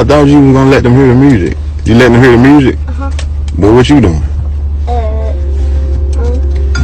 I thought you was gonna let them hear the music. You letting them hear the music? Uh-huh. But what you doing?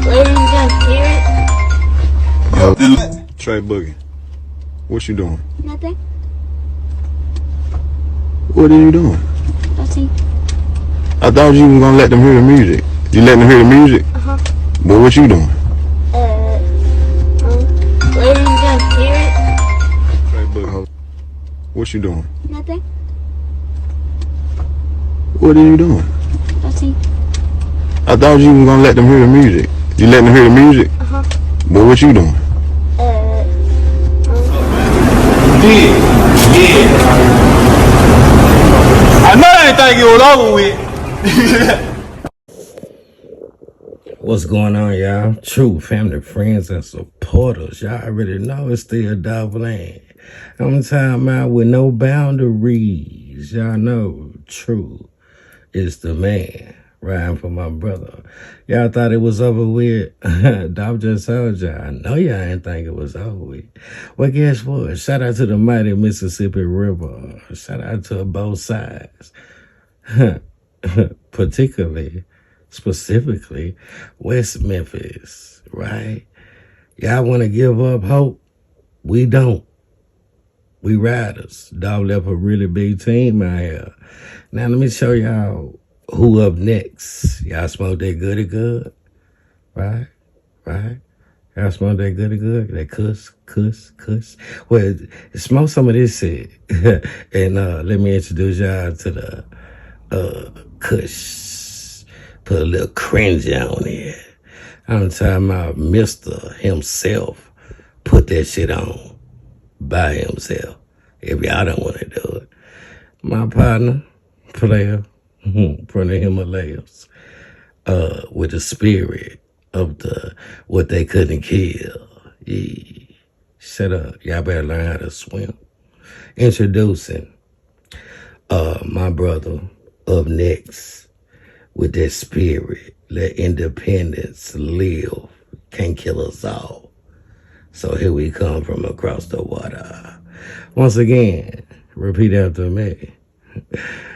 Letting them hear it. Trey Boogie. What you doing? Nothing. What are you doing? Nothing. I thought you was gonna let them hear the music. You letting them hear the music? Uh-huh. But what you doing? Letting them hear it. Trey Boogie. What you doing? Nothing. What are you doing? Nothing. I thought you was gonna let them hear the music. You letting them hear the music? Uh-huh. But what you doing? Yeah. I know I didn't think it was over with. What's going on, y'all? True family, friends, and supporters. Y'all already know it's still Dolph Exclusive. I'm talking about with no boundaries. Y'all know True is the man. Riding for my brother. Y'all thought it was over with? Dolph just told y'all. I know y'all didn't think it was over with. Well, guess what? Shout out to the mighty Mississippi River. Shout out to both sides. Specifically, West Memphis, right? Y'all want to give up hope? We don't. We riders. Dolph left a really big team out here. Now, let me show y'all who up next. Y'all smoke that goody good? Right? Y'all smoke that goody good? That cuss. Well, smoke some of this shit. And let me introduce y'all to the kush. Put a little cringe on it. I'm talking about Mr. himself. Put that shit on by himself. If y'all don't want to do it. My partner, player, from the Himalayas, with the spirit of what they couldn't kill. Yeah. Shut up. Y'all better learn how to swim. Introducing my brother up next with that spirit. Let independence live. Can't kill us all. So here we come from across the water. Once again, repeat after me.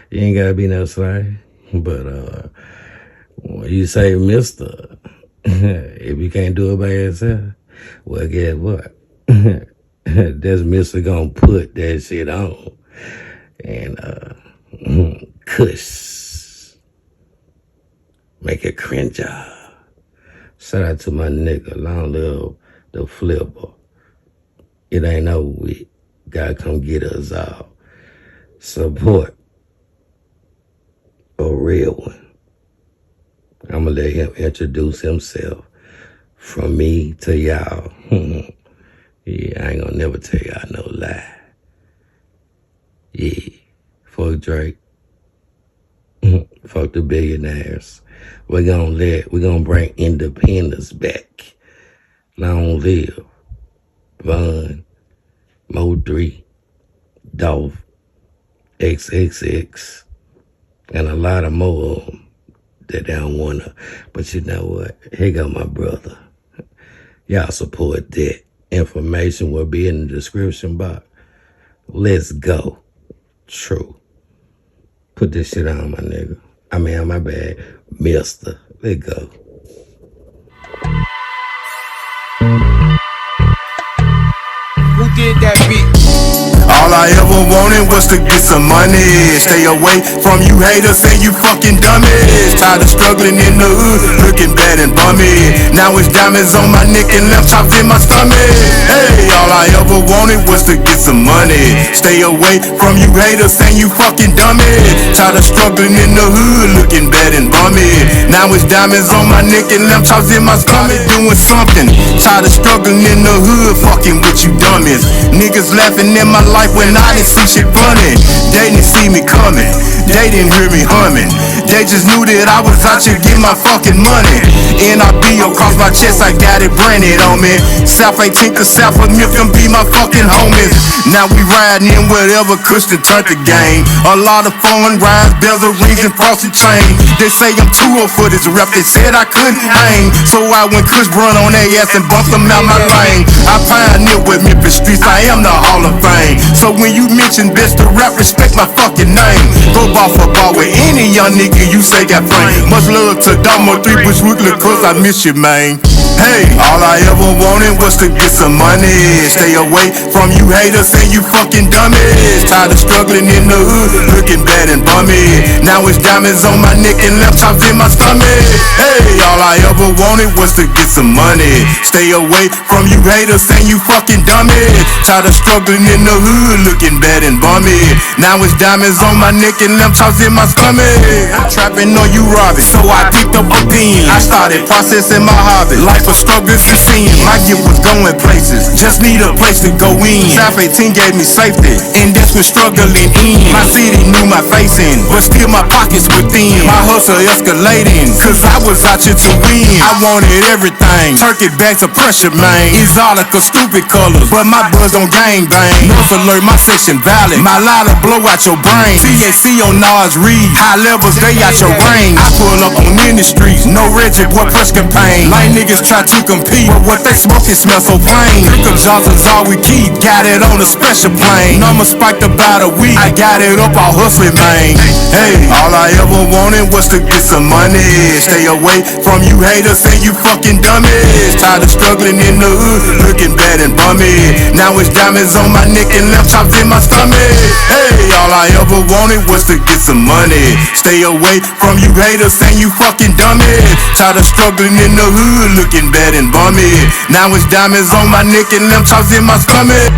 You ain't gotta be no slave, but when you say Mister, if you can't do it by yourself, well, guess what? That's Mister gonna put that shit on and kush, make it cringe. Shout out to my nigga, long live the Flippa. It ain't over with. Gotta come get us all. Support a real one. I'm gonna let him introduce himself from me to y'all. Yeah, I ain't gonna never tell y'all no lie. Yeah, fuck Drake. Fuck the billionaires. We're gonna bring independence back. Long live Von, Mo3, Dolph, XXX, and a lot of more of them that they don't wanna. But you know what? Here go my brother. Y'all support that. Information will be in the description box. Let's go. True. Put this shit on, my nigga. I mean, my bad. Mister. Let's go. Who did that beat? All I ever wanted was to get some money. Stay away from you haters and you fucking dummies. Tired of struggling in the hood, looking bad and bummy. Now it's diamonds on my neck and left chops in my stomach. Hey, all I ever wanted was to get some money. Stay away from you haters and you fucking dummies. Tired of struggling in the hood, looking bad and bummy. Now it's diamonds on my neck and left chops in my stomach. Doing something. Tired of struggling in the hood, fucking with you dummies. Niggas laughing in my life when I didn't see shit funny. They didn't see me coming, they didn't hear me humming. They just knew that I was out here getting my fucking money. And I be your across my chest, I got it branded on me. South 18th to South of Memphis be my fucking homies. Now we riding in whatever cushion turned the game. A lot of fun rides, bezel rings and frosted chain. They say I'm too old for this rap, they said I couldn't hang. So I went Kush Brun on their ass and bumped them out my lane. I pioneered with Memphis streets, I am the Hall of Fame. So when you mention best to rap, respect my fucking name. Go ball for ball with any young nigga you say got frame. Much love to Damo 3 Bushwick, cause I miss you, man. Hey, all I ever wanted was to get some money. Stay away from you haters and you fucking dummies. Tired of struggling in the hood, looking bad and bummy. Now it's diamonds on my neck and laptops in my stomach. Hey, all I ever wanted was to get some money. Stay away from you haters and you fucking dummies. Tired of struggling in the hood, looking bad and bummy. Now it's diamonds on my neck and laptops in my stomach. I'm trapping on you robbing, so I picked up a pen. I started processing my hobby. Life was struggling to sin. My gift was going places, just need a place to go in. South 18 gave me safety, and that's when struggling in. My city knew my face in, but still my pockets were thin. My hustle escalating, cause I was out here to win. I wanted everything, turkey back to pressure, man. Exotic or stupid colors, but my buzz on gang bang. North alert, my section valid, my lighter blow out your brain. TAC on Nas Reed, high levels, they out your range. I pull up on any streets, no Reggie, boy, press campaign. Like niggas try to compete, but what they smoking smell so plain. Crickle Johnson's all we keep, got it on a special plane. Numbers spiked about a week, I got it up all hustling, man. Hey, all I ever wanted was to get some money. Stay away from you haters and you fucking dummies. Tired of struggling in the hood, looking bad and bummy. Now it's diamonds on my neck and laptops in my stomach. Hey, all I ever wanted was to get some money. Stay away from you haters and you fucking dummies. Tired of struggling in the hood, looking bad and bummy. Now it's diamonds on my neck and laptops in my stomach.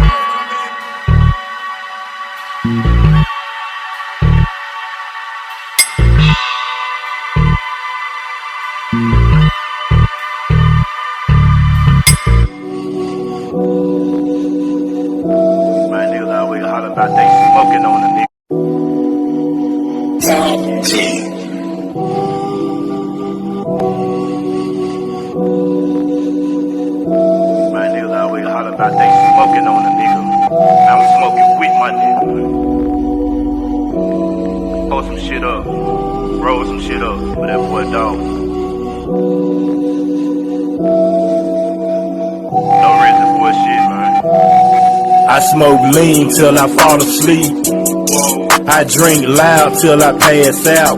My niggas always holler about they smoking on the nigga. My niggas always holler about they smoking on the nigga. I'm smoking with my nigga. Hold some shit up, roll some shit up with that boy dog. No reason for shit, man. I smoke lean till I fall asleep. I drink loud till I pass out.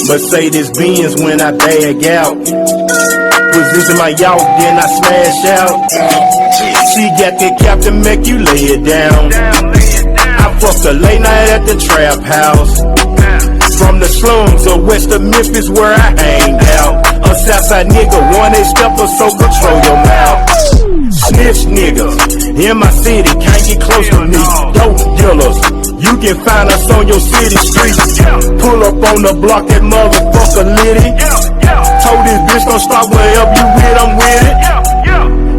Mercedes Benz when I bag out. Position my yacht, then I smash out. She got the cap to make you lay it down. I fucked a late night at the trap house. From the slums of west of Memphis where I hang out. A Southside nigga, 1-8 stepper, so control your mouth. Snitch niggas in my city can't get close to me. Dope dealers, you can find us on your city streets. Pull up on the block, that motherfucker litty. Told this bitch don't stop wherever you with, I'm with it.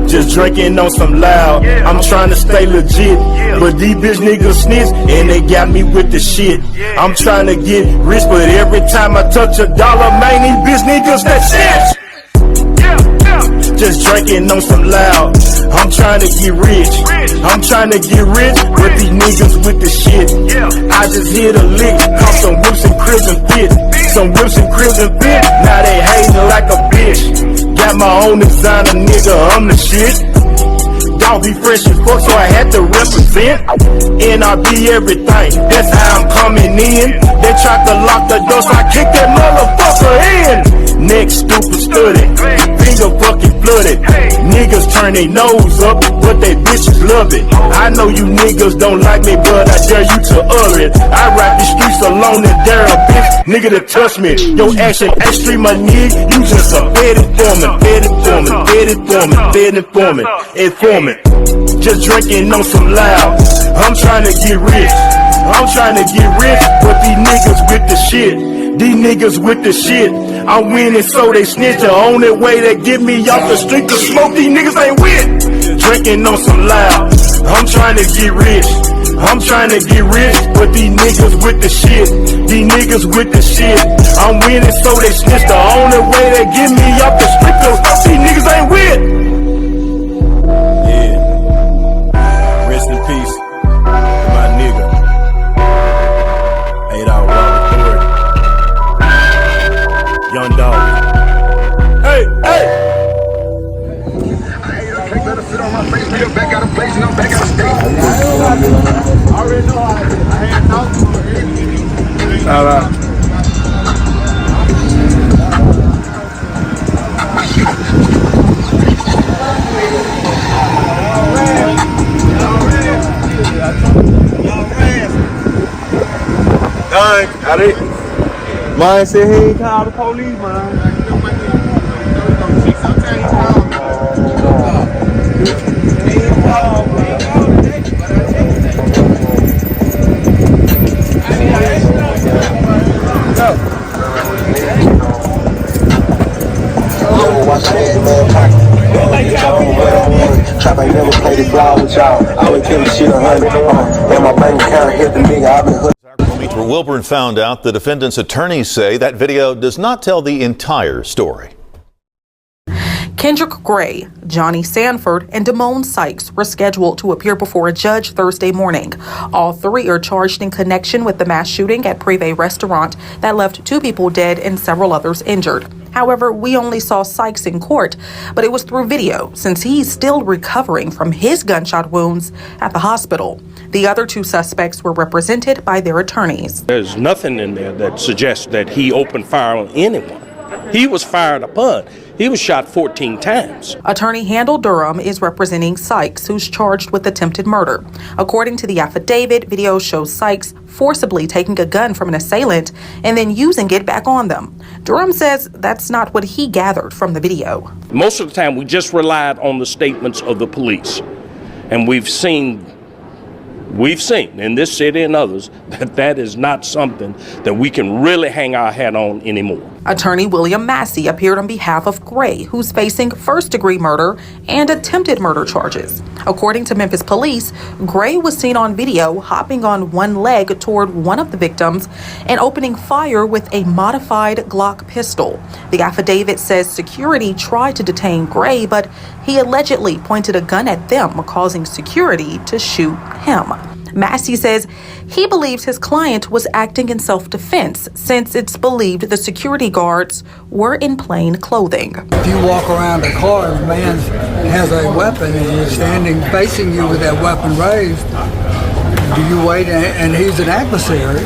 Just drinking on some loud, I'm trying to stay legit. But these bitch niggas snitch and they got me with the shit. I'm trying to get rich, but every time I touch a dollar, man, these bitch niggas that shit. Just drinking on some loud, I'm trying to get rich. I'm trying to get rich, but these niggas with the shit. I just hit a lick, caught some whips and cribs and fit. Some whips and cribs and fit, now they hating like a bitch. Got my own designer, nigga, I'm the shit. Dog be fresh as fuck, so I had to represent. NRB everything, that's how I'm coming in. They tried to lock the door, so I kicked that motherfucker in. Neck stupid study, finger fucking flooded. Niggas turn their nose up, but they bitches love it. I know you niggas don't like me, but I dare you to utter it. I rap the streets alone and dare a bitch nigga to touch me. Your action extreme, my nigga, you just a fed informant, fed informant, fed informant, fed informant, informant. Just drinking on some loud, I'm trying to get rich. I'm trying to get rich, but these niggas with the shit. These niggas with the shit. I'm winning, so they snitch. The only way they get me off the street to smoke, these niggas ain't with. Drinking on some loud, I'm trying to get rich. I'm trying to get rich, but these niggas with the shit. These niggas with the shit. I'm winning, so they snitch. The only way they get me off the street, cause these niggas ain't with. Yeah. Rest in peace to my nigga. 8 Hour Robert Authority. Young dog. Hey, hey! Back out of place and I'm back out of state. I already know I had thoughts on it. Shout out. Got it. Mine said he ain't called the police, man. Trap ain't never played it fly with y'all. I would kill the shit 100. And my bank account hit the nigga. I've been hooked. Mitra Wilburn found out the defendant's attorneys say that video does not tell the entire story. Kendrick Gray, Johnny Sanford, and Damone Sykes were scheduled to appear before a judge Thursday morning. All three are charged in connection with the mass shooting at Privé restaurant that left 2 people dead and several others injured. However, we only saw Sykes in court, but it was through video since he's still recovering from his gunshot wounds at the hospital. The other 2 suspects were represented by their attorneys. There's nothing in there that suggests that he opened fire on anyone. He was fired upon. He was shot 14 times. Attorney Handel Durham is representing Sykes, who's charged with attempted murder. According to the affidavit, video shows Sykes forcibly taking a gun from an assailant and then using it back on them. Durham says that's not what he gathered from the video. Most of the time, we just relied on the statements of the police. And we've seen in this city and others that is not something that we can really hang our hat on anymore. Attorney William Massey appeared on behalf of Gray, who's facing first-degree murder and attempted murder charges. According to Memphis police, Gray was seen on video hopping on one leg toward one of the victims and opening fire with a modified Glock pistol. The affidavit says security tried to detain Gray, but he allegedly pointed a gun at them, causing security to shoot him. Massey says he believes his client was acting in self-defense since it's believed the security guards were in plain clothing. If you walk around a car and a man has a weapon and he's standing facing you with that weapon raised, do you wait and he's an adversary?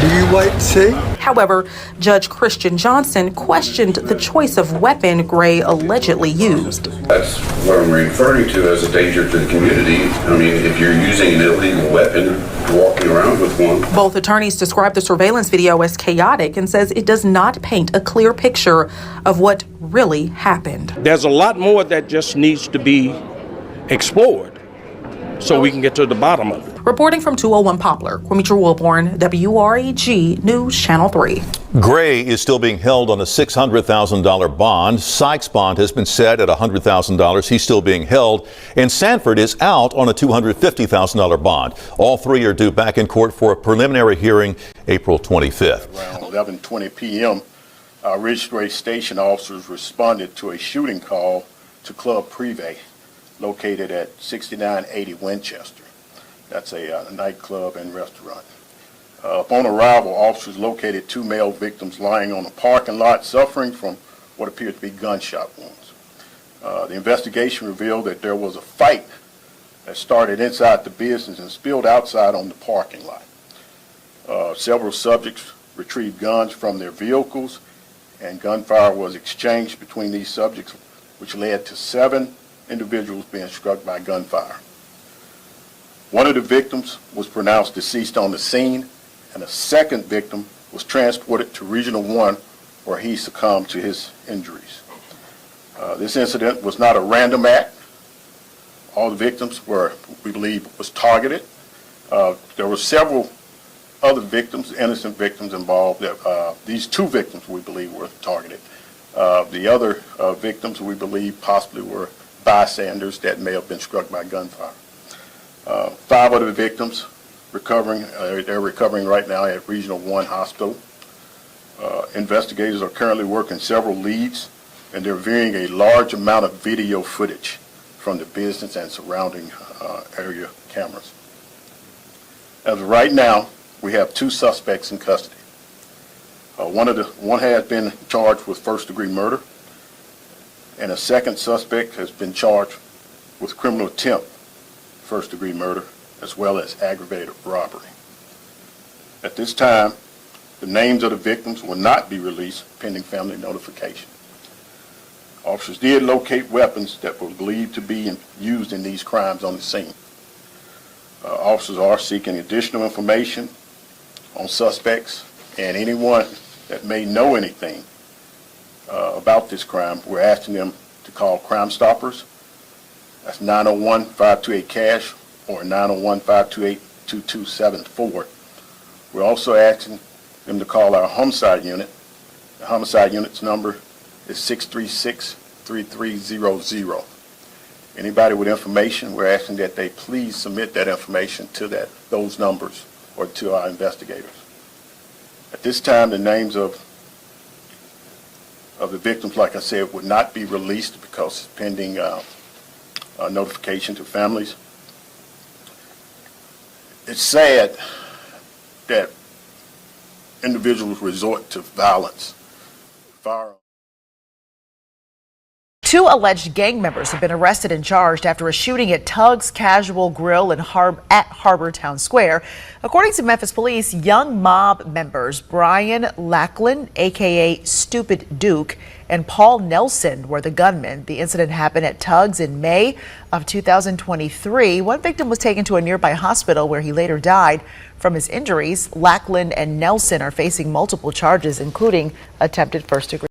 Do you wait to see? However, Judge Christian Johnson questioned the choice of weapon Gray allegedly used. That's what I'm referring to as a danger to the community. I mean, if you're using an illegal weapon, walking around with one. Both attorneys describe the surveillance video as chaotic and says it does not paint a clear picture of what really happened. There's a lot more that just needs to be explored so we can get to the bottom of it. Reporting from 201 Poplar, Mitra Wilborn, WREG News Channel 3. Gray is still being held on a $600,000 bond. Sykes' bond has been set at $100,000. He's still being held. And Sanford is out on a $250,000 bond. All 3 are due back in court for a preliminary hearing April 25th. Around 11:20 p.m., Ridgeway Station officers responded to a shooting call to Club Privé, located at 6980 Winchester. That's a nightclub and restaurant. Upon arrival, officers located 2 male victims lying on a parking lot suffering from what appeared to be gunshot wounds. The investigation revealed that there was a fight that started inside the business and spilled outside on the parking lot. Several subjects retrieved guns from their vehicles, and gunfire was exchanged between these subjects, which led to 7 individuals being struck by gunfire. One of the victims was pronounced deceased on the scene, and a second victim was transported to Regional 1, where he succumbed to his injuries. This incident was not a random act. All the victims were, we believe, was targeted. There were several other victims, innocent victims involved. These 2 victims, we believe, were targeted. The other victims, we believe, possibly were bystanders that may have been struck by gunfire. 5 of the victims they're recovering right now at Regional 1 Hospital. Investigators are currently working several leads, and they're viewing a large amount of video footage from the business and surrounding area cameras. As of right now, we have 2 suspects in custody. One has been charged with first-degree murder, and a second suspect has been charged with criminal attempt, first-degree murder, as well as aggravated robbery. At this time, the names of the victims will not be released pending family notification. Officers did locate weapons that were believed to be used in these crimes on the scene. Officers are seeking additional information on suspects and anyone that may know anything about this crime. We're asking them to call Crime Stoppers. That's 901-528-CASH or 901-528-2274. We're also asking them to call our homicide unit. The homicide unit's number is 636-3300. Anybody with information, we're asking that they please submit that information to those numbers or to our investigators. At this time, the names of the victims, like I said, would not be released because it's pending notification to families. It's sad that individuals resort to violence. Firearms. 2 alleged gang members have been arrested and charged after a shooting at Tug's Casual Grill at Harbor Town Square. According to Memphis police, young mob members Brian Lackland, aka Stupid Duke, and Paul Nelson were the gunmen. The incident happened at Tug's in May of 2023. One victim was taken to a nearby hospital where he later died from his injuries. Lackland and Nelson are facing multiple charges, including attempted first-degree